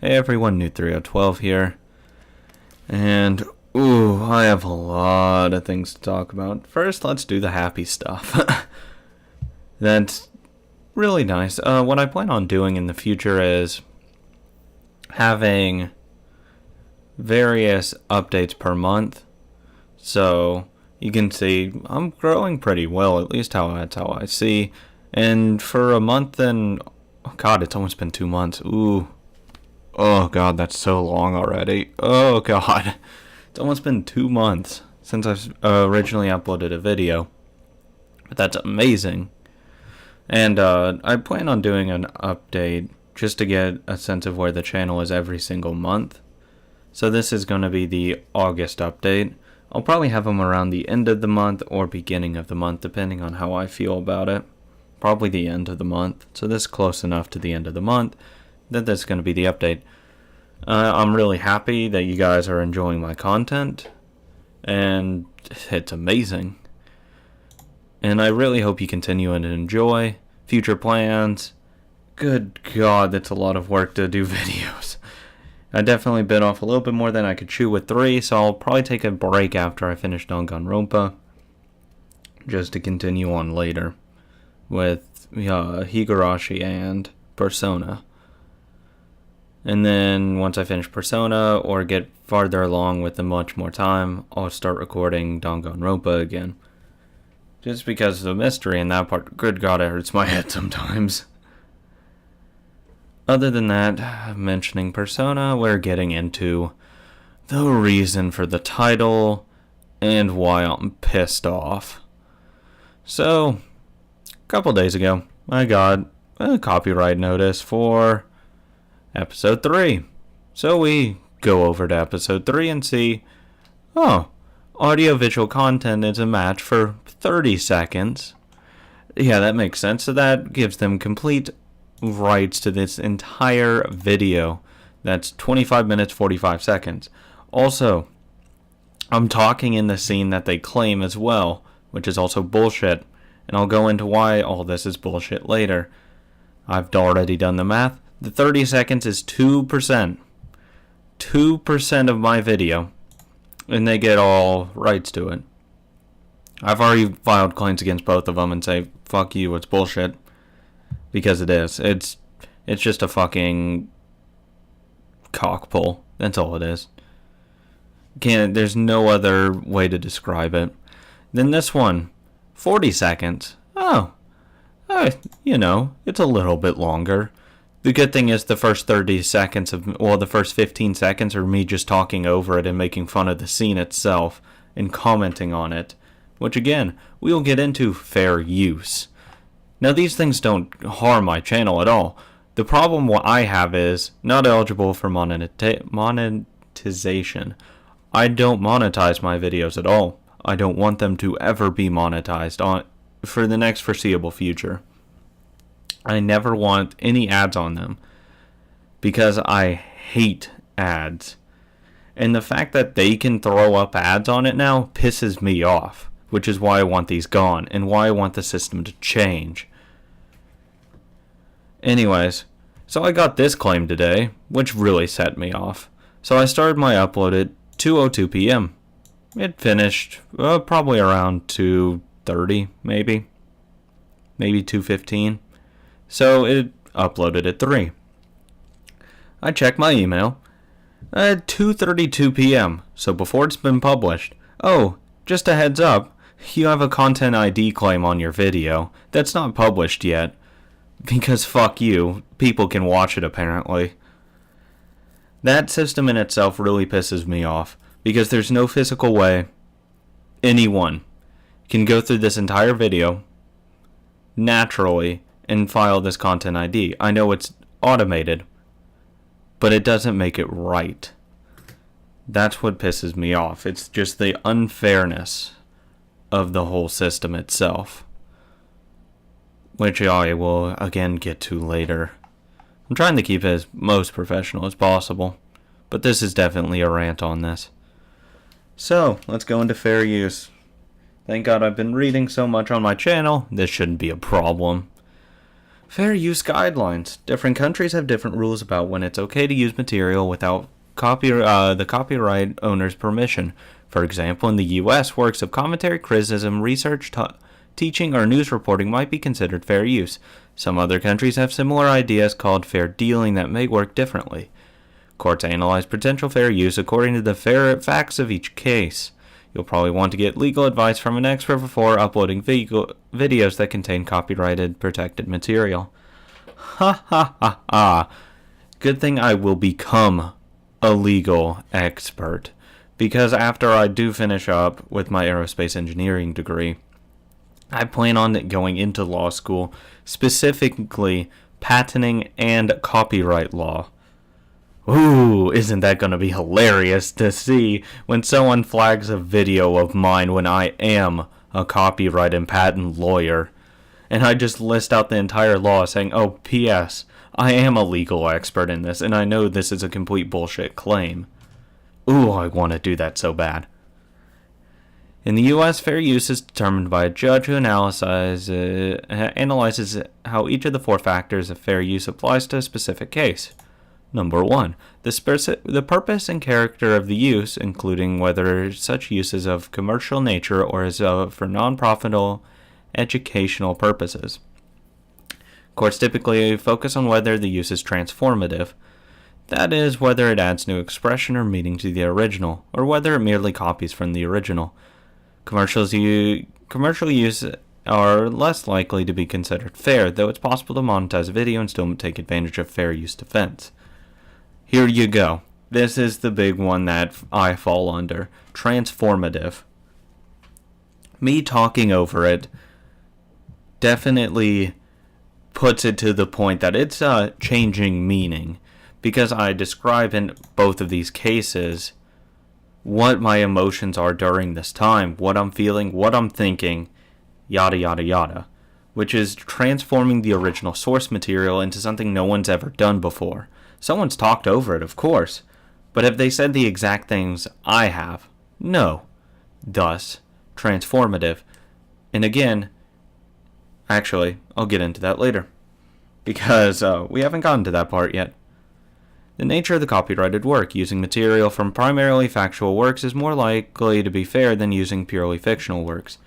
Hey everyone, New 3012 here. And, I have a lot of things to talk about. First, let's do the happy stuff. That's really nice. What I plan on doing in the future is having various updates per month. So, you can see I'm growing pretty well, at least that's how I see. And for a month and, oh god, it's almost been 2 months. Oh god, that's so long already. Oh god. It's almost been 2 months since I've originally uploaded a video. But that's amazing. And I plan on doing an update just to get a sense of where the channel is every single month. So this is going to be the August update. I'll probably have them around the end of the month or beginning of the month, depending on how I feel about it. Probably the end of the month. So this is close enough to the end of the month that that's going to be the update. I'm really happy that you guys are enjoying my content, and it's amazing. And I really hope you continue and enjoy. Future plans. Good God, that's a lot of work to do videos. I definitely bit off a little bit more than I could chew with 3, so I'll probably take a break after I finish Danganronpa, just to continue on later with Higurashi and Persona. And then once I finish Persona or get farther along with the much more time, I'll start recording Danganronpa again. Just because of the mystery in that part, good God, it hurts my head sometimes. Other than that, mentioning Persona, we're getting into the reason for the title and why I'm pissed off. So, a couple days ago, I got a copyright notice for Episode 3. So we go over to Episode 3 and see, audio-visual content is a match for 30 seconds. Yeah, that makes sense. So that gives them complete rights to this entire video. That's 25 minutes, 45 seconds. Also, I'm talking in the scene that they claim as well, which is also bullshit. And I'll go into why all this is bullshit later. I've already done the math. The 30 seconds is 2%. 2% of my video. And they get all rights to it. I've already filed claims against both of them and say, fuck you, it's bullshit. Because it is. It's just a fucking cockpull. That's all it is. There's no other way to describe it. Then this one, 40 seconds. It's a little bit longer. The good thing is the first 30 seconds the first 15 seconds are me just talking over it and making fun of the scene itself and commenting on it, which again, we will get into fair use. Now these things don't harm my channel at all. The problem what I have is not eligible for monetization. I don't monetize my videos at all. I don't want them to ever be monetized for the next foreseeable future. I never want any ads on them because I hate ads. And the fact that they can throw up ads on it now pisses me off, which is why I want these gone and why I want the system to change. Anyways, so I got this claim today, which really set me off. So I started my upload at 2:02 p.m. It finished probably around 2:30, maybe 2:15. So it uploaded at 3. I checked my email at 2:32 p.m. So before it's been published. Oh, just a heads up, you have a content ID claim on your video that's not published yet. Because fuck you, people can watch it apparently. That system in itself really pisses me off. Because there's no physical way anyone can go through this entire video naturally and file this content ID. I know it's automated, but it doesn't make it right. That's what pisses me off. It's just the unfairness of the whole system itself, which I will again get to later. I'm trying to keep it as most professional as possible, but this is definitely a rant on this. So, let's go into fair use. Thank God I've been reading so much on my channel, this shouldn't be a problem. Fair use guidelines. Different countries have different rules about when it's okay to use material without the copyright owner's permission. For example, in the U.S., works of commentary, criticism, research, teaching, or news reporting might be considered fair use. Some other countries have similar ideas called fair dealing that may work differently. Courts analyze potential fair use according to the fair facts of each case. You'll probably want to get legal advice from an expert before uploading videos that contain copyrighted protected material. Ha ha ha ha. Good thing I will become a legal expert, because after I do finish up with my aerospace engineering degree, I plan on going into law school, specifically patenting and copyright law. Ooh, isn't that going to be hilarious to see when someone flags a video of mine when I am a copyright and patent lawyer, and I just list out the entire law saying, oh, P.S., I am a legal expert in this, and I know this is a complete bullshit claim. Ooh, I want to do that so bad. In the U.S., fair use is determined by a judge who analyzes how each of the 4 factors of fair use applies to a specific case. Number 1. The purpose and character of the use, including whether such use is of commercial nature or is for non-profitable educational purposes. Courts typically focus on whether the use is transformative. That is, whether it adds new expression or meaning to the original, or whether it merely copies from the original. Commercial use are less likely to be considered fair, though it's possible to monetize a video and still take advantage of fair use defense. Here you go. This is the big one that I fall under. Transformative. Me talking over it definitely puts it to the point that it's changing meaning, because I describe in both of these cases what my emotions are during this time, what I'm feeling, what I'm thinking, yada yada yada, which is transforming the original source material into something no one's ever done before. Someone's talked over it, of course, but have they said the exact things I have? No. Thus, transformative. And again, actually, I'll get into that later, because we haven't gotten to that part yet. The nature of the copyrighted work. Using material from primarily factual works is more likely to be fair than using purely fictional works.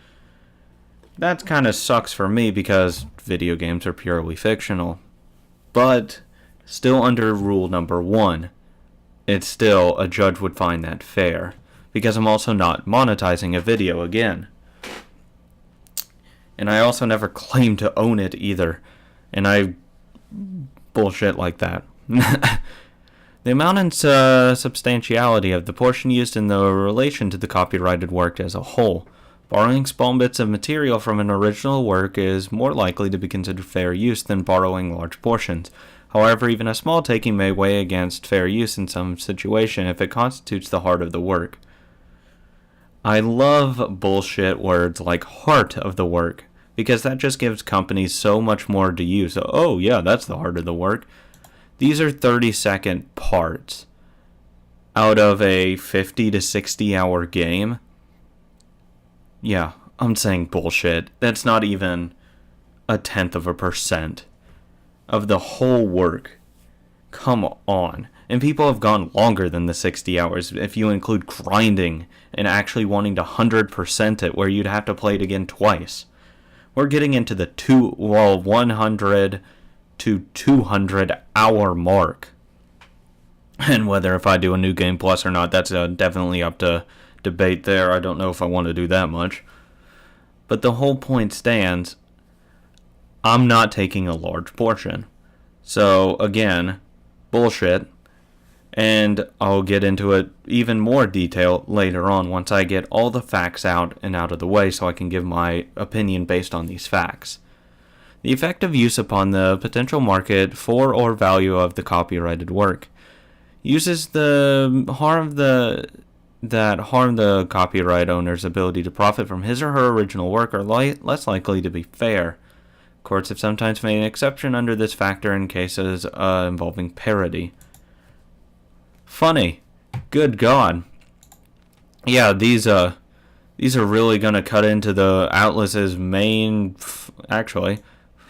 That kind of sucks for me because video games are purely fictional. But still under rule number 1, it's still a judge would find that fair, because I'm also not monetizing a video again. And I also never claim to own it either. And I bullshit like that. The amount and substantiality of the portion used in the relation to the copyrighted work as a whole. Borrowing small bits of material from an original work is more likely to be considered fair use than borrowing large portions. However, even a small taking may weigh against fair use in some situation if it constitutes the heart of the work. I love bullshit words like heart of the work, because that just gives companies so much more to use. Oh yeah, that's the heart of the work. These are 30-second parts out of a 50 to 60 hour game. Yeah, I'm saying bullshit. That's not even 0.1% of the whole work. Come on. And people have gone longer than the 60 hours if you include grinding and actually wanting to 100% it, where you'd have to play it again twice. We're getting into the 100 to 200 hour mark. And whether if I do a new game plus or not, that's definitely up to debate there. I don't know if I want to do that much. But the whole point stands, I'm not taking a large portion. So again, bullshit. And I'll get into it even more detail later on once I get all the facts out and out of the way so I can give my opinion based on these facts. The effect of use upon the potential market for or value of the copyrighted work. Uses that harm the copyright owner's ability to profit from his or her original work are less likely to be fair. Courts have sometimes made an exception under this factor in cases involving parody. Funny. Good God. Yeah, these are really going to cut into the Atlas's main,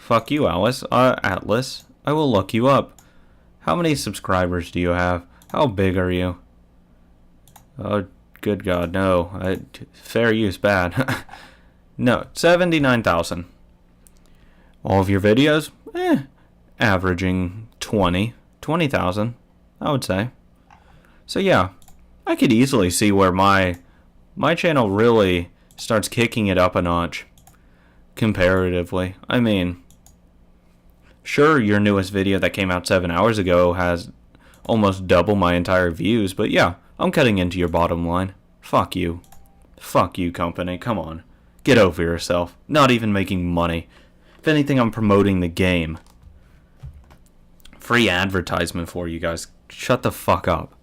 Fuck you, Alice. Atlas. I will look you up. How many subscribers do you have? How big are you? Oh, good God, no. Fair use bad. No, 79,000. All of your videos? Averaging 20,000, I would say. So yeah, I could easily see where my channel really starts kicking it up a notch. Comparatively. I mean, sure, your newest video that came out 7 hours ago has almost double my entire views, but yeah, I'm cutting into your bottom line. Fuck you. Fuck you, company. Come on. Get over yourself. Not even making money. If anything, I'm promoting the game. Free advertisement for you guys. Shut the fuck up.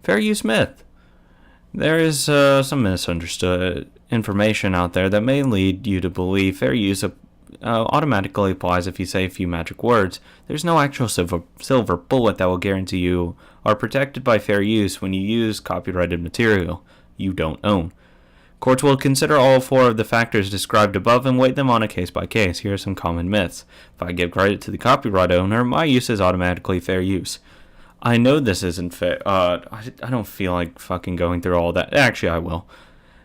Fair use myth. There is some misunderstood information out there that may lead you to believe fair use automatically applies if you say a few magic words. There's no actual silver bullet that will guarantee you are protected by fair use when you use copyrighted material you don't own. Courts will consider all 4 of the factors described above and weight them on a case by case. Here are some common myths. If I give credit to the copyright owner, my use is automatically fair use. I know this isn't fair. I don't feel like fucking going through all that. Actually, I will.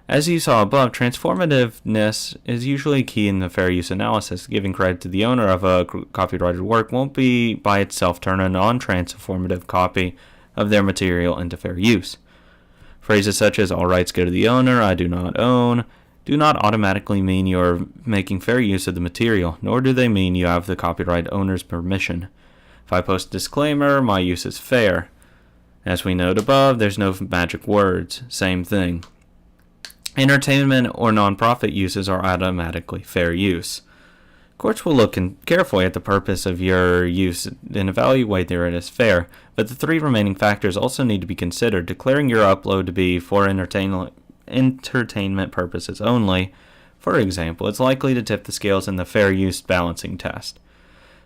As you saw above, transformativeness is usually key in the fair use analysis. Giving credit to the owner of a copyrighted work won't be by itself turn a non-transformative copy of their material into fair use. Phrases such as all rights go to the owner, I do not own, do not automatically mean you're making fair use of the material, nor do they mean you have the copyright owner's permission. If I post a disclaimer, my use is fair. As we note above, there's no magic words. Same thing. Entertainment or non-profit uses are automatically fair use. Courts will look carefully at the purpose of your use and evaluate whether it is fair, but the 3 remaining factors also need to be considered. Declaring your upload to be for entertainment purposes only, for example, it's likely to tip the scales in the fair use balancing test.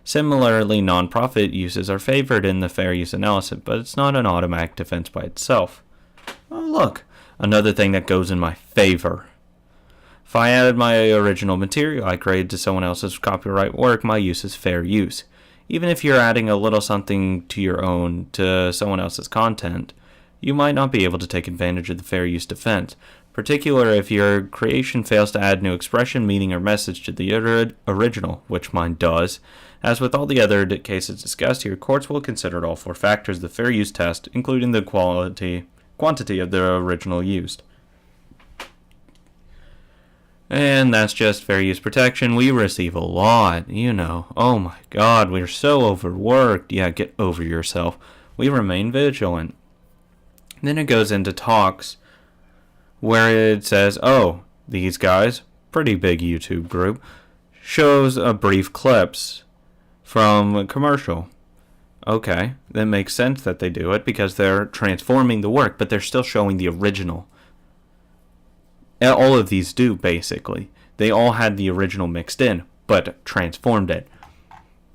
Similarly, non-profit uses are favored in the fair use analysis, but it's not an automatic defense by itself. Oh, look, another thing that goes in my favor. If I added my original material I created to someone else's copyright work, my use is fair use. Even if you're adding a little something to your own to someone else's content, you might not be able to take advantage of the fair use defense, particularly if your creation fails to add new expression, meaning, or message to the original, which mine does. As with all the other cases discussed here, courts will consider all 4 factors of the fair use test, including the quantity of the original used. And that's just fair use protection. We receive a lot, you know. Oh my God, we're so overworked. Yeah, get over yourself. We remain vigilant. Then it goes into talks where it says, oh, these guys, pretty big YouTube group, shows a brief clips from a commercial. Okay, that makes sense that they do it because they're transforming the work, but they're still showing the original. All of these do, basically. They all had the original mixed in, but transformed it.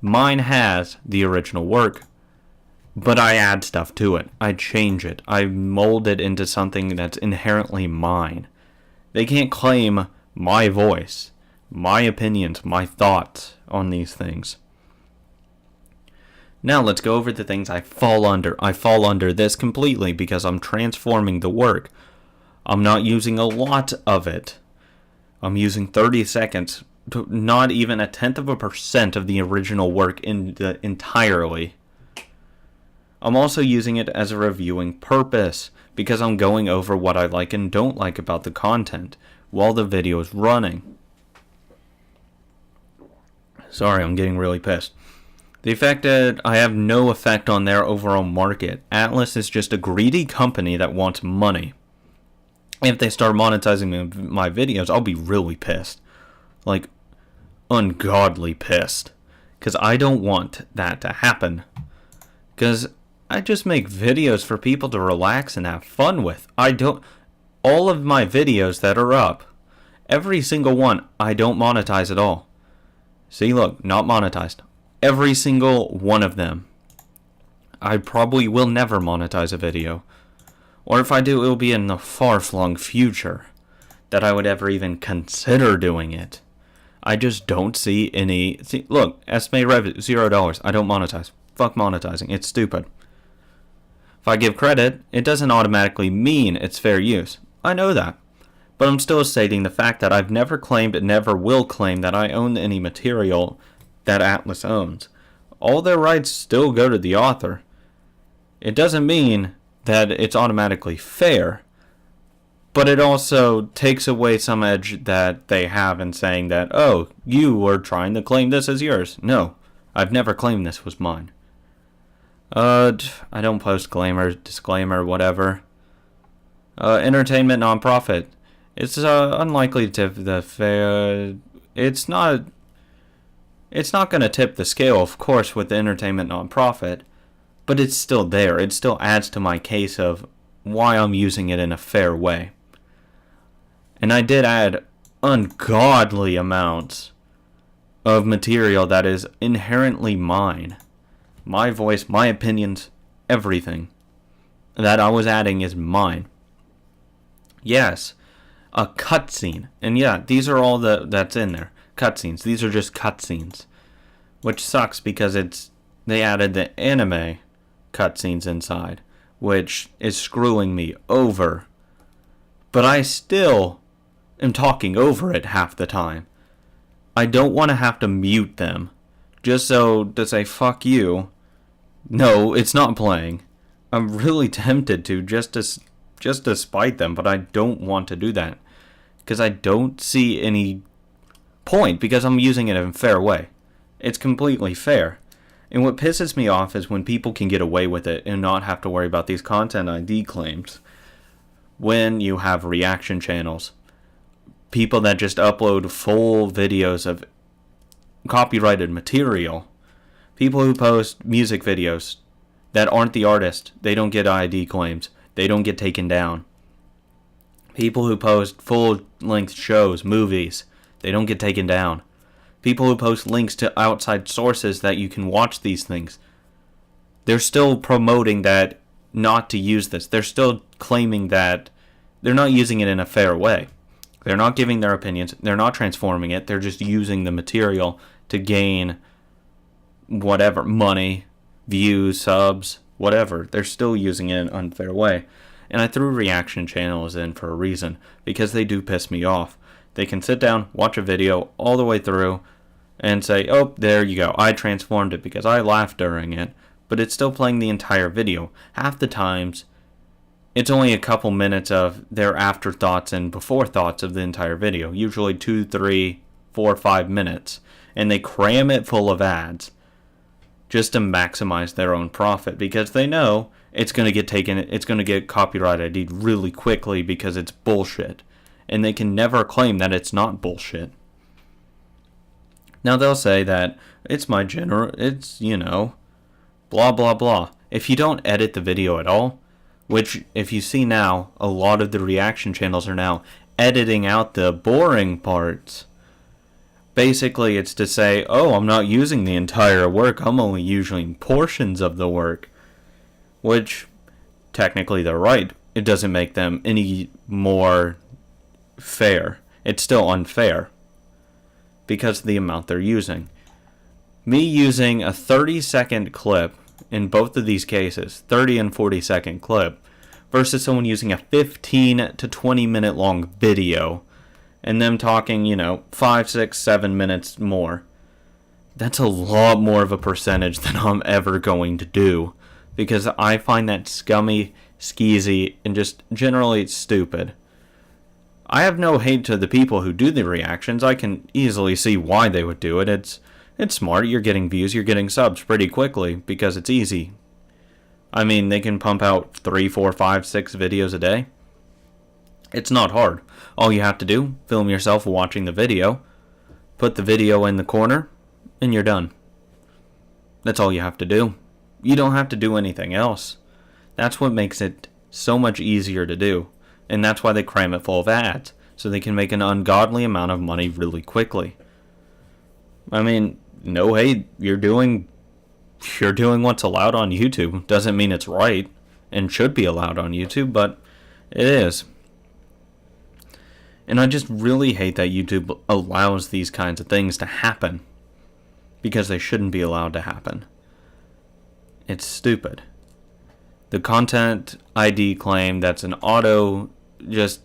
Mine has the original work, but I add stuff to it. I change it. I mold it into something that's inherently mine. They can't claim my voice, my opinions, my thoughts on these things. Now let's go over the things I fall under. I fall under this completely because I'm transforming the work. I'm not using a lot of it. I'm using 30 seconds, not even 0.1% of the original work entirely. I'm also using it as a reviewing purpose because I'm going over what I like and don't like about the content while the video is running. Sorry, I'm getting really pissed. The fact that I have no effect on their overall market. Atlas is just a greedy company that wants money. If they start monetizing my videos, I'll be really pissed. Like, ungodly pissed. Because I don't want that to happen. Because I just make videos for people to relax and have fun with. All of my videos that are up, every single one, I don't monetize at all. See, look, not monetized. Every single one of them. I probably will never monetize a video. Or if I do, it will be in the far-flung future that I would ever even consider doing it. I just don't see any. See, look, estimated revenue $0. I don't monetize. Fuck monetizing. It's stupid. If I give credit, it doesn't automatically mean it's fair use. I know that. But I'm still stating the fact that I've never claimed and never will claim that I own any material that Atlas owns. All their rights still go to the author. It doesn't mean that it's automatically fair, but it also takes away some edge that they have in saying that, oh, you were trying to claim this as yours. No, I've never claimed this was mine. I don't post disclaimer, whatever. Entertainment nonprofit. It's unlikely to tip the fair. It's not going to tip the scale, of course, with the entertainment nonprofit, but it's still there. It still adds to my case of why I'm using it in a fair way. And I did add ungodly amounts of material that is inherently mine. My voice, my opinions, everything that I was adding is mine. Yes, a cutscene. And yeah, these are all that's in there. Cutscenes. These are just cutscenes. Which sucks because they added the anime cutscenes inside, which is screwing me over. But I still am talking over it half the time. I don't want to have to mute them just so to say fuck you. No, it's not playing. I'm really tempted to just to spite them, but I don't want to do that because I don't see any point because I'm using it in a fair way. It's completely fair. And what pisses me off is when people can get away with it and not have to worry about these content ID claims. When you have reaction channels, people that just upload full videos of copyrighted material, people who post music videos that aren't the artist, they don't get ID claims. They don't get taken down. People who post full-length shows, movies, they don't get taken down. People who post links to outside sources that you can watch these things, they're still promoting that not to use this. They're still claiming that they're not using it in a fair way. They're not giving their opinions. They're not transforming it. They're just using the material to gain whatever, money, views, subs, whatever. They're still using it in an unfair way. And I threw reaction channels in for a reason, because they do piss me off. They can sit down, watch a video all the way through, and say, oh, there you go, I transformed it because I laughed during it, but it's still playing the entire video. Half the times, it's only a couple minutes of their afterthoughts and before thoughts of the entire video, usually 2, 3, 4, 5 minutes, and they cram it full of ads just to maximize their own profit, because they know it's going to get copyright ID'd really quickly because it's bullshit. And they can never claim that it's not bullshit. Now they'll say that it's blah, blah, blah. If you don't edit the video at all, which if you see now, a lot of the reaction channels are now editing out the boring parts. Basically, it's to say, oh, I'm not using the entire work, I'm only using portions of the work. Which, technically they're right. It doesn't make them any more fair. It's still unfair because of the amount they're using. Me using a 30-second clip in both of these cases, 30 and 40-second clip, versus someone using a 15 to 20 minute long video and them talking, 5, 6, 7 minutes more. That's a lot more of a percentage than I'm ever going to do, because I find that scummy, skeezy, and just generally stupid. I have no hate to the people who do the reactions. I can easily see why they would do it. It's smart. You're getting views, you're getting subs pretty quickly because it's easy. I mean, they can pump out 3, 4, 5, 6 videos a day. It's not hard. All you have to do, film yourself watching the video, put the video in the corner, and you're done. That's all you have to do. You don't have to do anything else. That's what makes it so much easier to do. And that's why they cram it full of ads, so they can make an ungodly amount of money really quickly. I mean, no hate, you're doing what's allowed on YouTube. Doesn't mean it's right and should be allowed on YouTube, but it is. And I just really hate that YouTube allows these kinds of things to happen. Because they shouldn't be allowed to happen. It's stupid. The content ID claim that's an just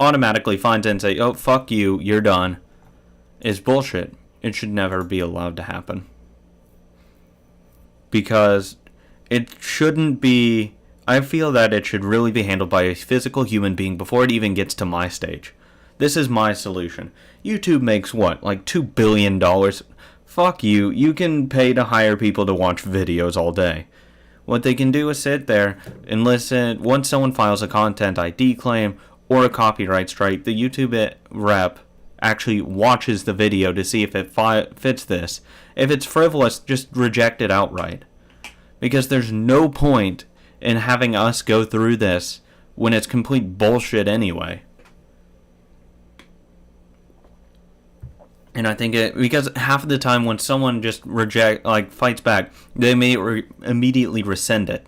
automatically finds it and say, oh, fuck you, you're done, is bullshit. It should never be allowed to happen. Because it shouldn't be... I feel that it should really be handled by a physical human being before it even gets to my stage. This is my solution. YouTube makes what? Like $2 billion? Fuck you. You can pay to hire people to watch videos all day. What they can do is sit there and listen. Once someone files a content ID claim or a copyright strike, the YouTube rep actually watches the video to see if it fits this. If it's frivolous, just reject it outright. Because there's no point in having us go through this when it's complete bullshit anyway. And I think because half of the time when someone just fights back, they may immediately rescind it.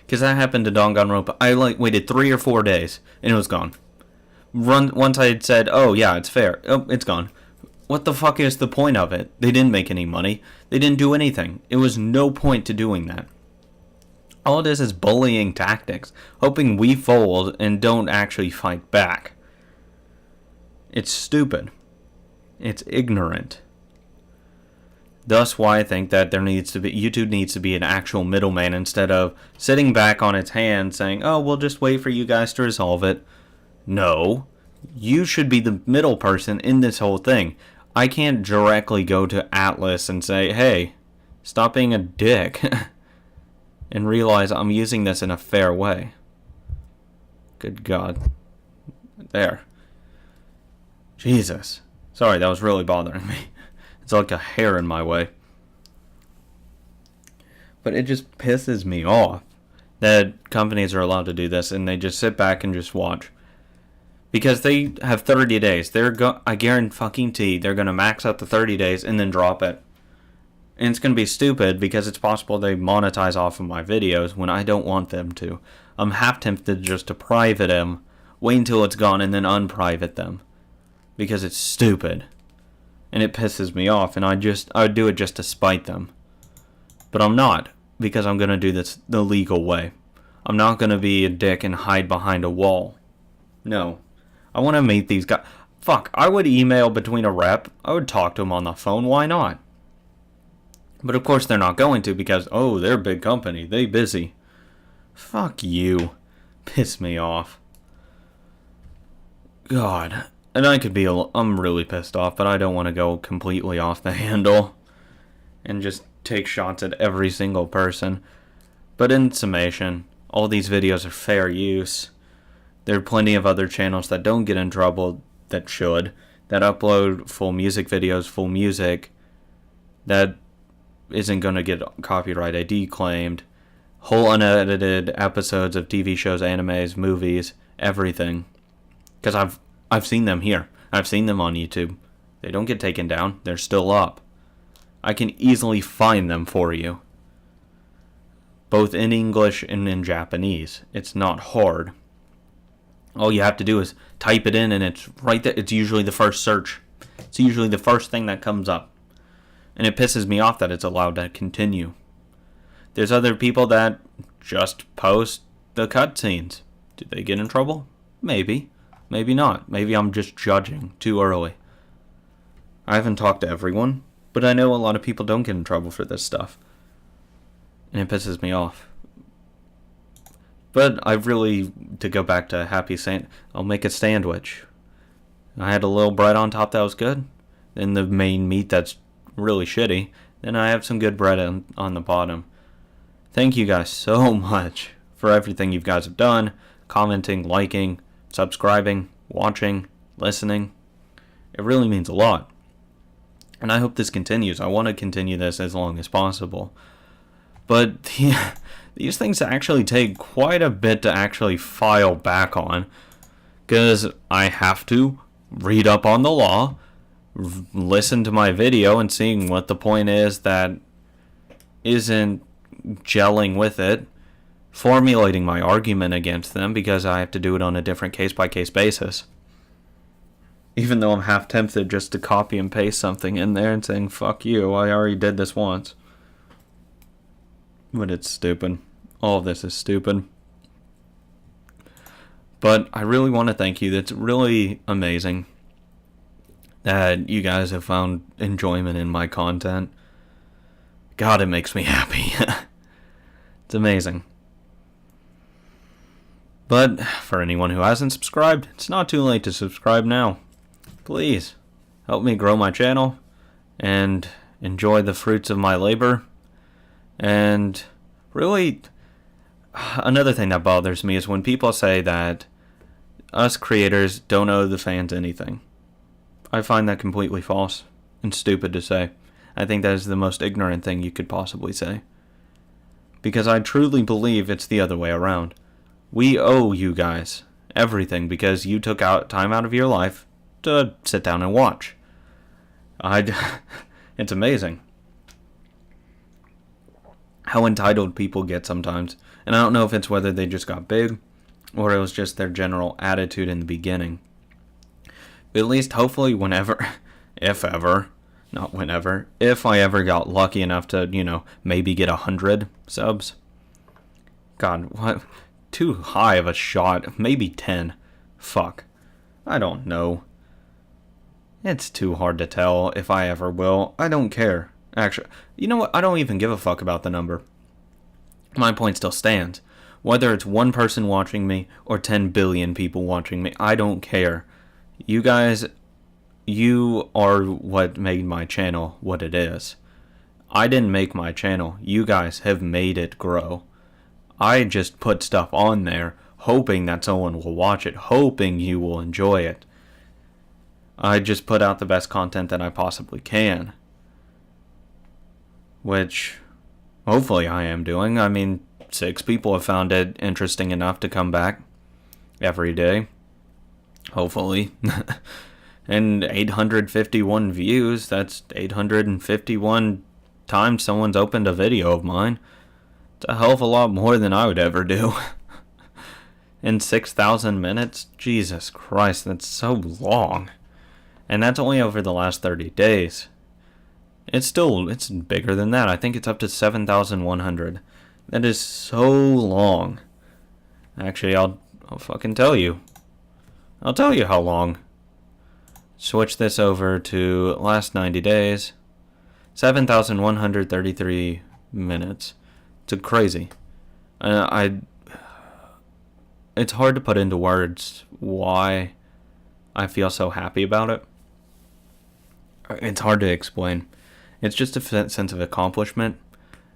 Because that happened to Danganronpa. I waited 3 or 4 days and it was gone. Once I had said, oh yeah, it's fair. Oh, it's gone. What the fuck is the point of it? They didn't make any money. They didn't do anything. It was no point to doing that. All it is bullying tactics, hoping we fold and don't actually fight back. It's stupid. It's ignorant. Thus why I think that YouTube needs to be an actual middleman instead of sitting back on its hands saying, oh, we'll just wait for you guys to resolve it. No. You should be the middle person in this whole thing. I can't directly go to Atlas and say, hey, stop being a dick. And realize I'm using this in a fair way. Good God. There. Jesus. Sorry, that was really bothering me. It's like a hair in my way. But it just pisses me off that companies are allowed to do this and they just sit back and just watch. Because they have 30 days. I guarantee they're going to max out the 30 days and then drop it. And it's going to be stupid because it's possible they monetize off of my videos when I don't want them to. I'm half tempted just to private them, wait until it's gone, and then unprivate them. Because it's stupid. And it pisses me off, and I would do it just to spite them. But I'm not, because I'm going to do this the legal way. I'm not going to be a dick and hide behind a wall. No. I want to meet these guys. Fuck, I would email between a rep. I would talk to them on the phone. Why not? But of course they're not going to because, oh, they're a big company. They busy. Fuck you. Piss me off. God. And I'm really pissed off, but I don't want to go completely off the handle and just take shots at every single person. But in summation, all these videos are fair use. There are plenty of other channels that don't get in trouble that should, that upload full music videos, full music, that isn't going to get copyright ID claimed, whole unedited episodes of TV shows, animes, movies, everything. Because I've seen them here. I've seen them on YouTube. They don't get taken down. They're still up. I can easily find them for you. Both in English and in Japanese. It's not hard. All you have to do is type it in and it's right there. It's usually the first search. It's usually the first thing that comes up. And it pisses me off that it's allowed to continue. There's other people that just post the cutscenes. Did they get in trouble? Maybe. Maybe not. Maybe I'm just judging too early. I haven't talked to everyone, but I know a lot of people don't get in trouble for this stuff. And it pisses me off. But to go back to I'll make a sandwich. I had a little bread on top that was good. Then the main meat that's really shitty. Then I have some good bread on the bottom. Thank you guys so much for everything you guys have done. Commenting, liking, subscribing, watching, listening. It really means a lot. And I hope this continues. I want to continue this as long as possible. But these things actually take quite a bit to actually file back on. Because I have to read up on the law, listen to my video and seeing what the point is that isn't gelling with it, formulating my argument against them because I have to do it on a different case-by-case basis. Even though I'm half tempted just to copy and paste something in there and saying, fuck you, I already did this once. But it's stupid. All of this is stupid. But I really want to thank you. That's really amazing that you guys have found enjoyment in my content. God, it makes me happy. It's amazing. But for anyone who hasn't subscribed, it's not too late to subscribe now. Please help me grow my channel and enjoy the fruits of my labor. And really, another thing that bothers me is when people say that us creators don't owe the fans anything. I find that completely false and stupid to say. I think that is the most ignorant thing you could possibly say. Because I truly believe it's the other way around. We owe you guys everything because you took out time out of your life to sit down and watch. It's amazing how entitled people get sometimes. And I don't know if it's whether they just got big or it was just their general attitude in the beginning. But at least hopefully whenever, if ever, not whenever, if I ever got lucky enough to, maybe get 100 subs. God, what? Too high of a shot. Maybe 10. Fuck. I don't know. It's too hard to tell if I ever will. I don't care. Actually, you know what? I don't even give a fuck about the number. My point still stands. Whether it's one person watching me or 10 billion people watching me, I don't care. You guys, you are what made my channel what it is. I didn't make my channel. You guys have made it grow. I just put stuff on there, hoping that someone will watch it, hoping you will enjoy it. I just put out the best content that I possibly can. Which, hopefully I am doing. I mean, 6 people have found it interesting enough to come back every day. Hopefully. And 851 views, that's 851 times someone's opened a video of mine. It's a hell of a lot more than I would ever do. In 6,000 minutes? Jesus Christ, that's so long. And that's only over the last 30 days. It's bigger than that. I think it's up to 7,100. That is so long. Actually, I'll fucking tell you. I'll tell you how long. Switch this over to last 90 days. 7,133 minutes. It's crazy. It's hard to put into words why I feel so happy about it. It's hard to explain. It's just a sense of accomplishment,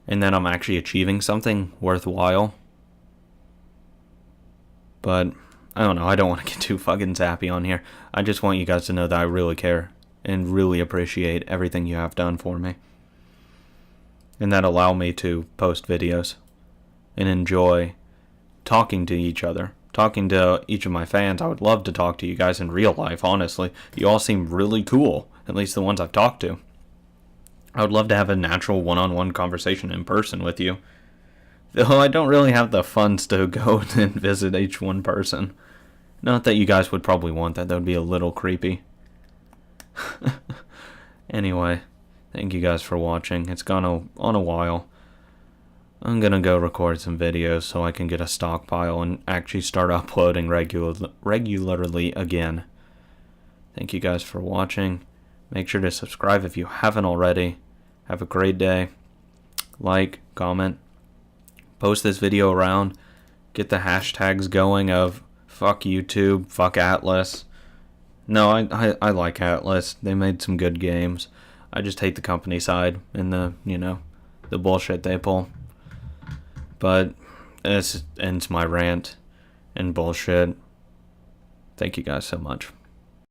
and that I'm actually achieving something worthwhile. But I don't know. I don't want to get too fucking sappy on here. I just want you guys to know that I really care and really appreciate everything you have done for me, and that allow me to post videos and enjoy talking to each other, talking to each of my fans. I would love to talk to you guys in real life, honestly. You all seem really cool, at least the ones I've talked to. I would love to have a natural one-on-one conversation in person with you. Though I don't really have the funds to go and visit each one person. Not that you guys would probably want that. That would be a little creepy. Anyway, thank you guys for watching. It's gone on a while. I'm gonna go record some videos so I can get a stockpile and actually start uploading regularly again. Thank you guys for watching. Make sure to subscribe if you haven't already. Have a great day. Like, comment, post this video around. Get the hashtags going of fuck YouTube, fuck Atlas. No, I like Atlas. They made some good games. I just hate the company side and the bullshit they pull. But this ends my rant and bullshit. Thank you guys so much.